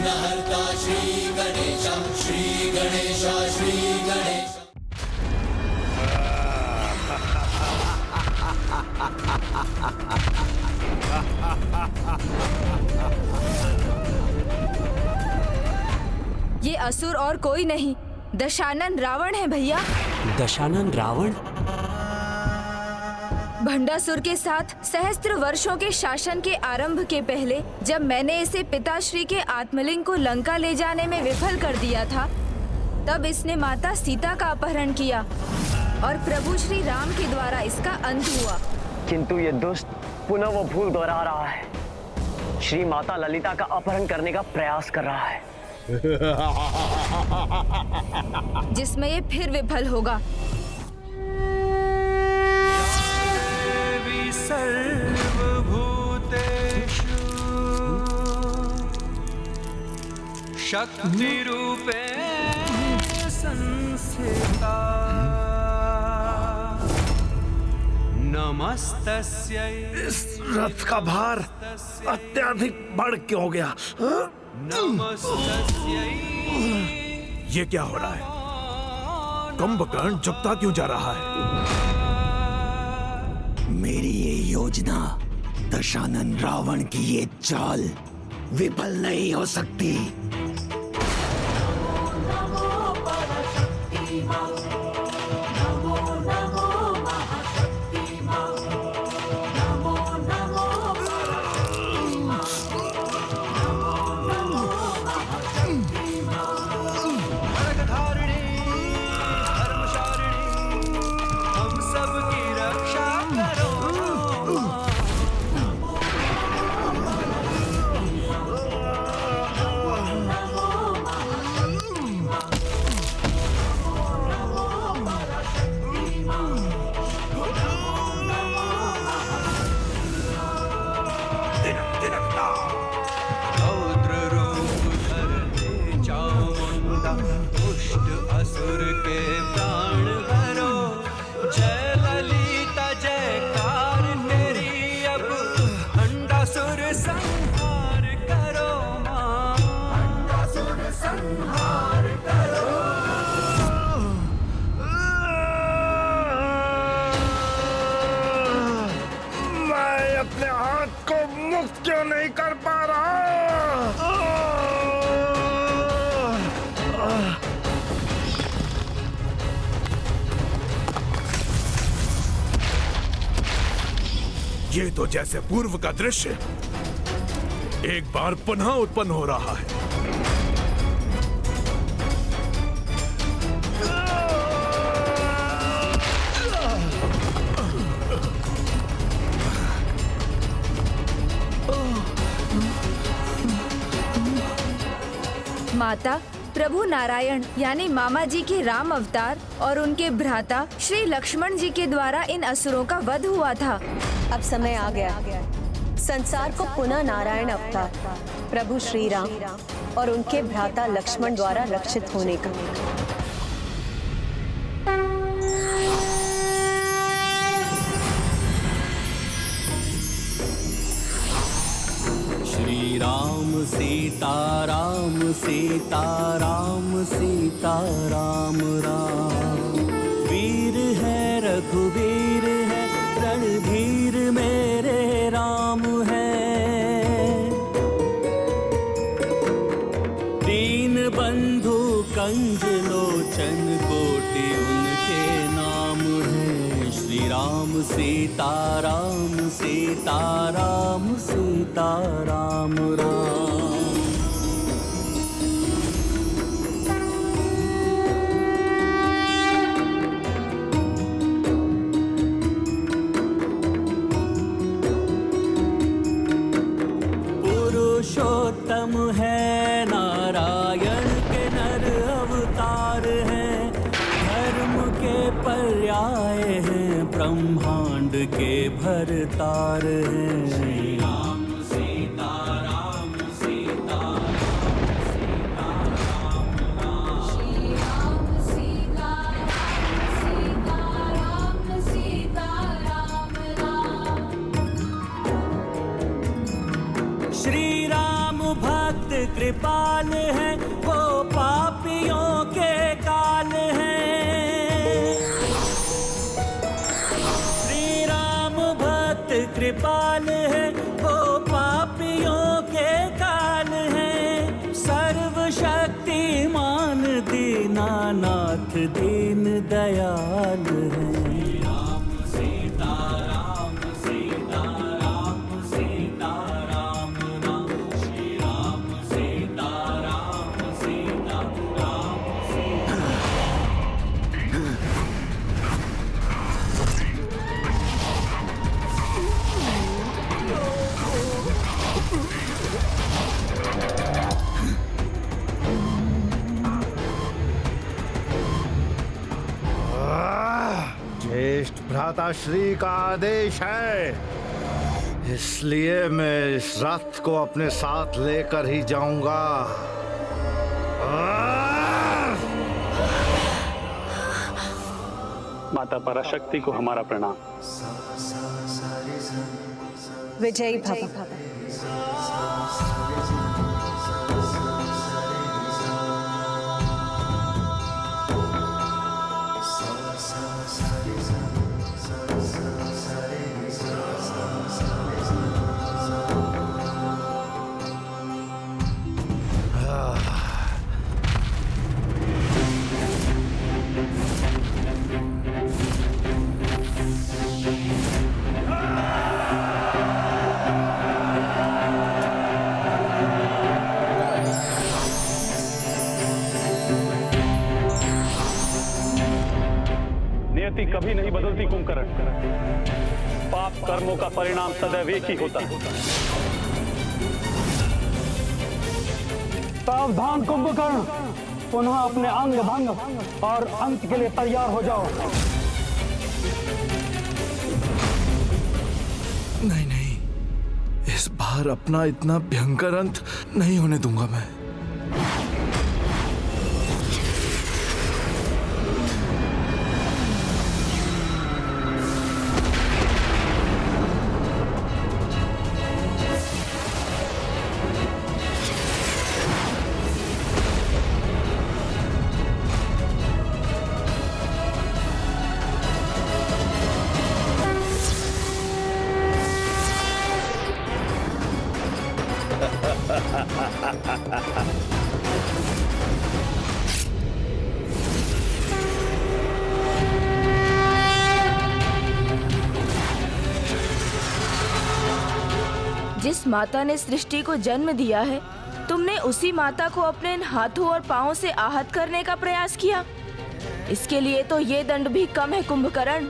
विघ्नहर्ता श्री गणेश, श्री गणेश, श्री गणेश। ये असुर और कोई नहीं, दशानन रावण है भैया। दशानन रावण? भंडासुर के साथ सहस्त्र वर्षों के शासन के आरंभ के पहले जब मैंने इसे पिताश्री के आत्मलिंग को लंका ले जाने में विफल कर दिया था, तब इसने माता सीता का अपहरण किया और प्रभु श्री राम के द्वारा इसका अंत हुआ। किंतु ये दुष्ट पुनः वो भूल दोहरा रहा है। श्री माता ललिता का अपहरण करने का प्रयास कर रहा है। जिसमें ये फिर विफल होगा। सर्वभूतेषु शक्ति रूपे संस्थिता नमस्तस्यै। इस रथ का भार अत्यधिक बढ़ क्यों गया? नमस्तस्यै। ये क्या हो रहा है? कुंभकर्ण झुकता क्यों जा रहा है? मेरी ये योजना, दशानन रावण की ये चाल विफल नहीं हो सकती। अपने हाथ को मुक्त क्यों नहीं कर पा रहा? ये तो जैसे पूर्व का दृश्य एक बार पुनः उत्पन्न हो रहा है। माता, प्रभु नारायण यानी मामा जी के राम अवतार और उनके भ्राता श्री लक्ष्मण जी के द्वारा इन असुरों का वध हुआ था। अब समय आ गया संसार को पुनः नारायण अवतार प्रभु श्री राम और उनके भ्राता लक्ष्मण द्वारा रक्षित होने का। श्री राम सीता राम सीता राम सीता राम राम। वीर है रघुवीर है रणधीर मेरे राम है। दीन बंधु कंज लोचन कोटि उनके नाम है। श्री राम सीता राम सीता राम सीता राम राम। पुरुषोत्तम है नारायण के नर अवतार हैं। धर्म के पर्याय हैं ब्रह्मांड के भरतार हैं। श्री राम सीता राम सीता सीता राम राम। श्री राम सीता राम सीता राम राम। श्री राम भक्त कृपाल है, वो पापियों के काल है। श्री राम भक्त कृपाल है, वो पापियों के काल है। सर्वशक्तिमान दीनानाथ दीन दयाल है। ज्येष्ठ भ्राताश्री का आदेश है, इसलिए मैं इस रथ को अपने साथ लेकर ही जाऊंगा। माता पराशक्ति को हमारा प्रणाम। विजयी भव। नियति कभी नहीं बदलती कुंभकर्ण। पाप कर्मों का परिणाम सदैव एक ही होता है। सावधान कुंभकर्ण, पुनः अपने अंग भंग और अंत के लिए तैयार हो जाओ। नहीं नहीं, इस बार अपना इतना भयंकर अंत नहीं होने दूंगा मैं। जिस माता ने सृष्टि को जन्म दिया है, तुमने उसी माता को अपने इन हाथों और पांवों से आहत करने का प्रयास किया। इसके लिए तो ये दंड भी कम है कुंभकर्ण।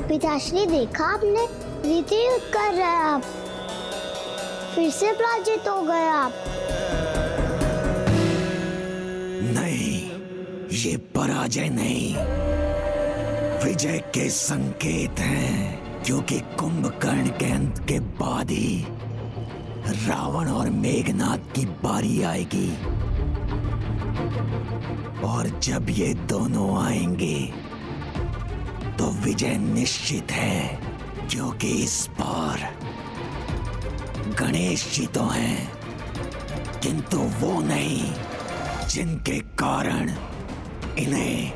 पिताश्री, देखा आपने, रीति युद्ध कर रहे हैं आप। फिर से पराजित हो गए आप। नहीं, ये पराजय नहीं, विजय के संकेत हैं, क्योंकि कुंभकर्ण के अंत के बाद ही रावण और मेघनाद की बारी आएगी। और जब ये दोनों आएंगे तो विजय निश्चित है, क्योंकि इस बार गणेश जी तो हैं, किंतु वो नहीं जिनके कारण इन्हें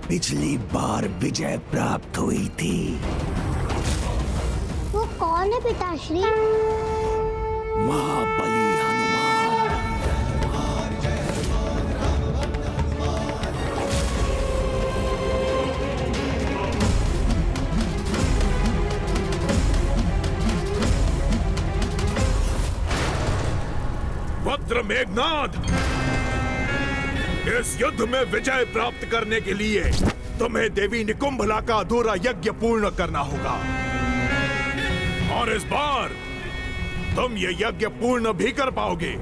पिछली बार विजय प्राप्त हुई थी। वो कौन है पिताश्री? महाबली हनुमान। वज्र मेघनाद, इस युद्ध में विजय प्राप्त करने के लिए तुम्हें देवी निकुंभला का अधूरा यज्ञ पूर्ण करना होगा। और इस बार तुम ये यज्ञ पूर्ण भी कर पाओगे,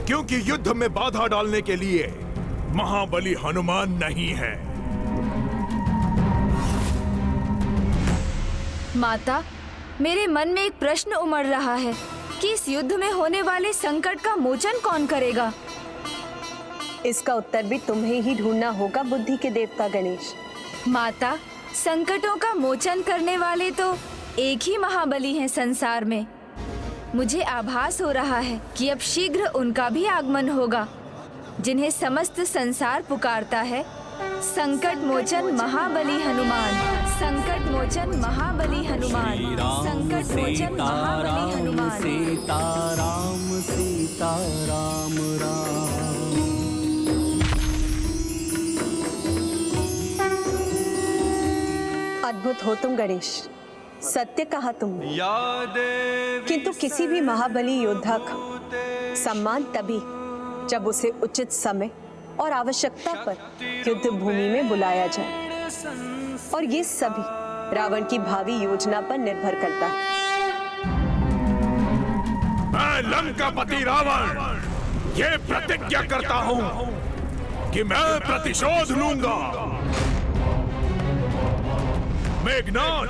क्योंकि युद्ध में बाधा डालने के लिए महाबली हनुमान नहीं है। माता, मेरे मन में एक प्रश्न उमड़ रहा है कि इस युद्ध में होने वाले संकट का मोचन कौन करेगा? इसका उत्तर भी तुम्हें ही ढूंढना होगा बुद्धि के देवता गणेश। माता, संकटों का मोचन करने वाले तो एक ही महाबली हैं संसार में। मुझे आभास हो रहा है कि अब शीघ्र उनका भी आगमन होगा, जिन्हें समस्त संसार पुकारता है। संकट मोचन महाबली हनुमान, संकट मोचन महाबली हनुमान, संकट मोचन महाबली हनुमान। सीताराम सीताराम राम। अद्भुत हो तुम गणेश, सत्य कहा तुमने। किंतु किसी भी महाबली योद्धा का सम्मान तभी जब उसे उचित समय और आवश्यकता पर युद्ध भूमि में बुलाया जाए, और ये सभी रावण की भावी योजना पर निर्भर करता है। मैं लंकापति रावण ये प्रतिज्ञा करता हूँ कि मैं प्रतिशोध लूंगा। मेघनाद,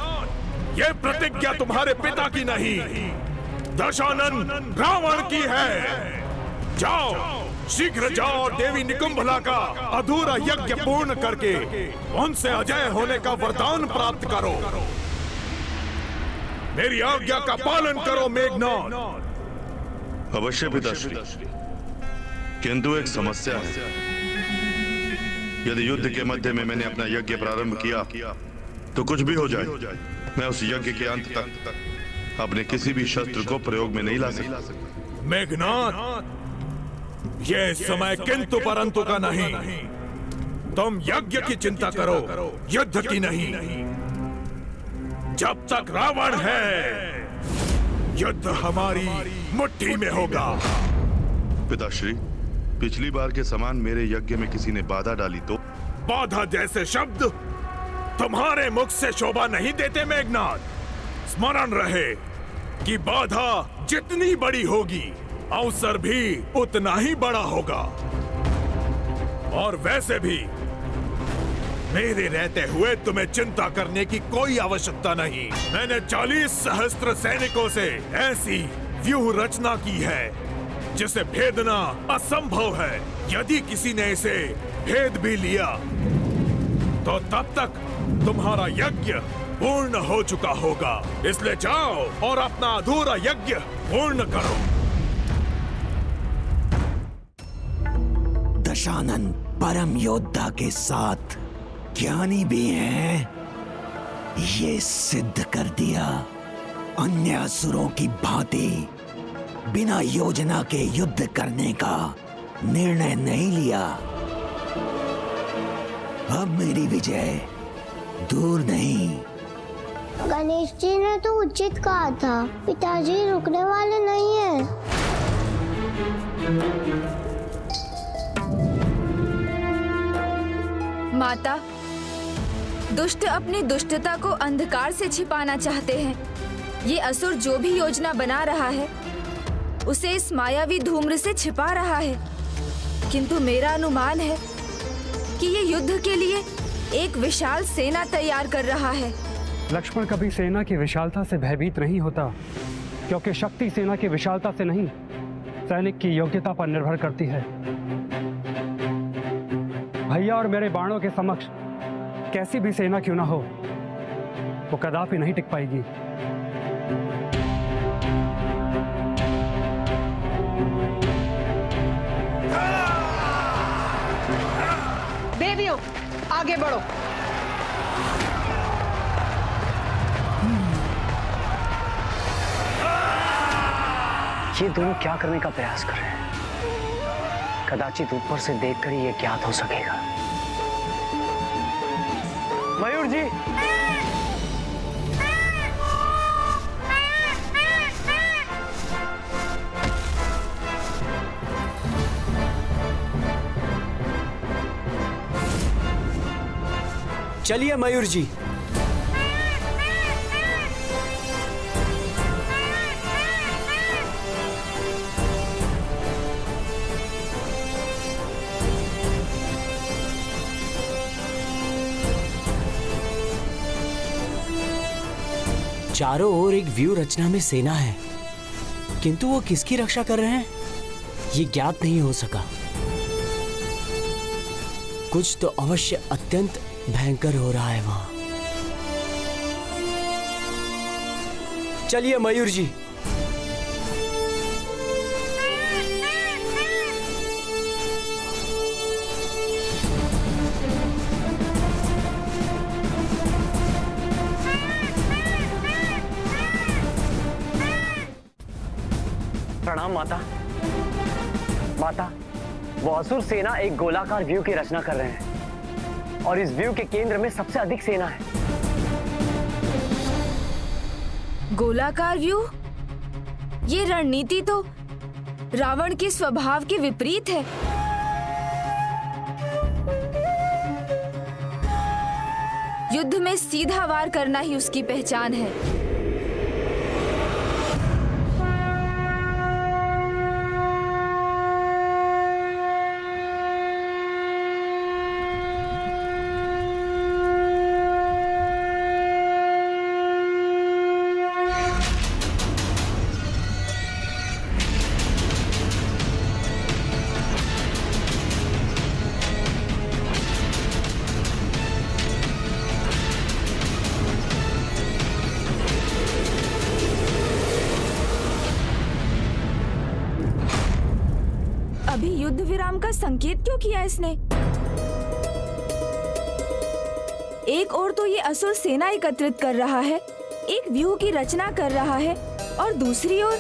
ये प्रतिज्ञा तुम्हारे पिता की नहीं, दशानन रावण की है। जाओ, शीघ्र जाओ और देवी निकुंभला का अधूरा यज्ञ पूर्ण करके उनसे अजय होने का वरदान प्राप्त करो। मेरी आज्ञा का पालन करो मेघनाद। अवश्य पिताश्री, किंतु एक समस्या है। यदि युद्ध के मध्य में मैंने अपना यज्ञ प्रारंभ किया तो कुछ भी हो जाए, मैं उस यज्ञ के अंत तक अपने किसी भी शस्त्र को प्रयोग में नहीं ला सकता। मेघनाद, ये समय किंतु परंतु का नहीं। तुम यज्ञ की चिंता करो, युद्ध की नहीं। जब तक रावण है, युद्ध हमारी मुट्ठी में होगा। पिताश्री, पिछली बार के समान मेरे यज्ञ में किसी ने बाधा डाली तो? बाधा जैसे शब्द तुम्हारे मुख से शोभा नहीं देते मेघनाद। स्मरण रहे कि बाधा जितनी बड़ी होगी, अवसर भी उतना ही बड़ा होगा। और वैसे भी मेरे रहते हुए तुम्हें चिंता करने की कोई आवश्यकता नहीं। मैंने 40 सहस्त्र सैनिकों से ऐसी व्यूह रचना की है जिसे भेदना असंभव है। यदि किसी ने इसे भेद भी लिया तो तब तक तुम्हारा यज्ञ पूर्ण हो चुका होगा। इसलिए जाओ और अपना अधूरा यज्ञ पूर्ण करो। दशानन परम योद्धा के साथ ज्ञानी भी हैं, ये सिद्ध कर दिया। अन्य असुरों की भांति बिना योजना के युद्ध करने का निर्णय नहीं लिया। अब मेरी विजय दूर नहीं। गणेश जी ने तो उचित कहा था, पिताजी रुकने वाले नहीं हैं। माता, दुष्ट अपनी दुष्टता को अंधकार से छिपाना चाहते हैं। ये असुर जो भी योजना बना रहा है, उसे इस मायावी धूम्र से छिपा रहा है। किंतु मेरा अनुमान है कि ये युद्ध के लिए एक विशाल सेना तैयार कर रहा है। लक्ष्मण कभी सेना की विशालता से भयभीत नहीं होता, क्योंकि शक्ति सेना की विशालता से नहीं, सैनिक की योग्यता पर निर्भर करती है। भैया और मेरे बाणों के समक्ष कैसी भी सेना क्यों ना हो, वो कदापि नहीं टिक पाएगी। आगे बढ़ो। ये दोनों क्या करने का प्रयास कर रहे हैं? कदाचित ऊपर से देखकर ही ये ज्ञात हो सकेगा। मयूर जी, चलिए मयूर जी। चारों ओर एक व्यू रचना में सेना है, किंतु वो किसकी रक्षा कर रहे हैं ये ज्ञात नहीं हो सका। कुछ तो अवश्य अत्यंत भयंकर हो रहा है वहां। चलिए मयूर जी। प्रणाम माता। माता, वो असुर सेना एक गोलाकार व्यू की रचना कर रहे हैं और इस व्यू के केंद्र में सबसे अधिक सेना है। गोलाकार व्यू? ये रणनीति तो रावण के स्वभाव के विपरीत है। युद्ध में सीधा वार करना ही उसकी पहचान है। अभी युद्ध विराम का संकेत क्यों किया इसने? एक ओर तो ये असुर सेना एकत्रित कर रहा है, एक व्यूह की रचना कर रहा है और दूसरी ओर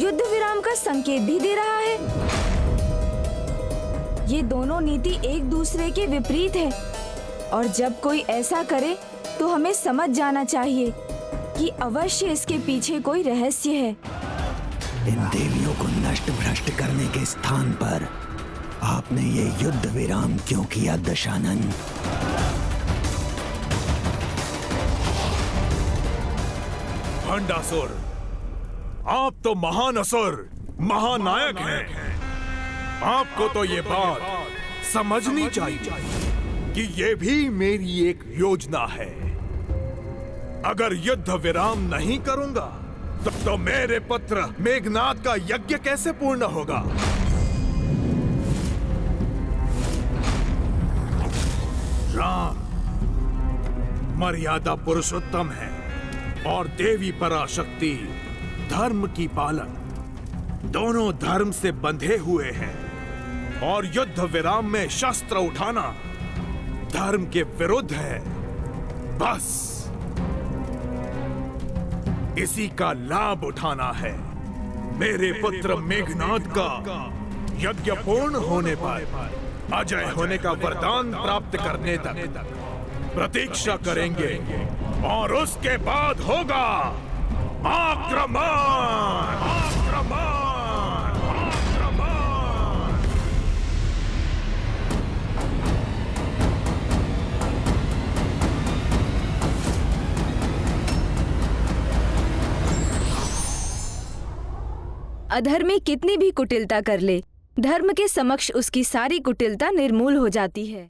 युद्ध विराम का संकेत भी दे रहा है। ये दोनों नीति एक दूसरे के विपरीत है और जब कोई ऐसा करे तो हमें समझ जाना चाहिए कि अवश्य इसके पीछे कोई रहस्य है। इन देवियों को नष्ट भ्रष्ट करने के स्थान पर आपने ये युद्ध विराम क्यों किया दशानन? भंडासुर, आप तो महान असुर, महानायक हैं। आपको तो ये बात समझनी चाहिए कि ये भी मेरी एक योजना है। अगर युद्ध विराम नहीं करूंगा तो मेरे पुत्र मेघनाद का यज्ञ कैसे पूर्ण होगा? राम मर्यादा पुरुषोत्तम है और देवी पराशक्ति धर्म की पालक, दोनों धर्म से बंधे हुए हैं और युद्ध विराम में शस्त्र उठाना धर्म के विरुद्ध है। बस इसी का लाभ उठाना है। मेरे पुत्र मेघनाद का यज्ञ पूर्ण होने पर अजय होने का वरदान प्राप्त करने तक प्रतीक्षा करेंगे और उसके बाद होगा आक्रमण। आक्रमण। अधर्मी कितनी भी कुटिलता कर ले, धर्म के समक्ष उसकी सारी कुटिलता निर्मूल हो जाती है।